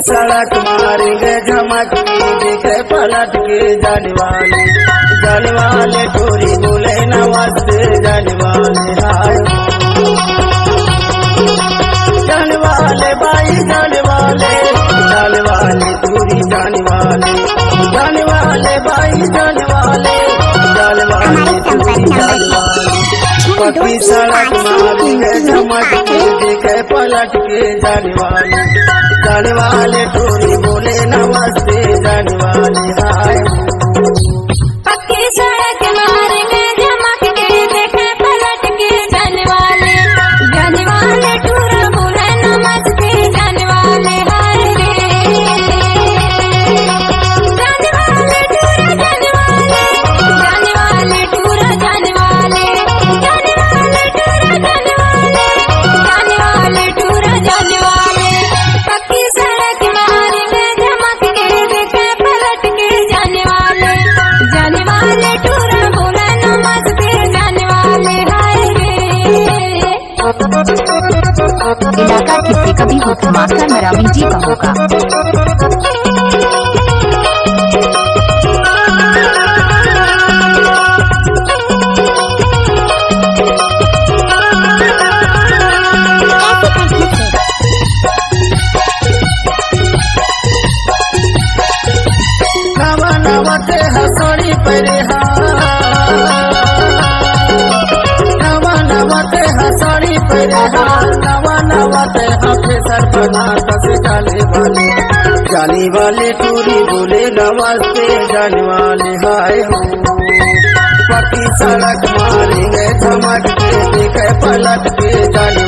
सड़क मारेंगे झमक के देखे पलट के जाने वाले टोरी बोले नमस्ते जाने वाले हाय जाने वाले भाई जाने वाले टोरी जाने वाले भाई जाने वाले टोरी जाने वाले पक्की सड़क मारेंगे झमक के देखे पलट के जाने वाले टोरी बोले नमस्ते जाने वाले हाय पक्की सड़क मारेंगे झमक के देखे पलट के जाने वाले टोरा बोले नमस्ते जाने वाले हाय रे जाने वाले टोरा जाने वाले टोरा जाने वाले टोरा जाने वाले पक्की सड़क मारेंगे झमक के देखे पलट के जाने वाले टोरा बोले नमस्ते जाने वाले हाय रे। इलाका किससे कभी हो धमाका नरामी जी का होगा। नवते हसड़ी परे नवते हसड़ी परे नवते हाथे सर बना कस जाने वाले टूरी बोले नमस्ते जाने वाले हाय हो पक्की सड़क मारेंगे झमक के देखे पलट के जाने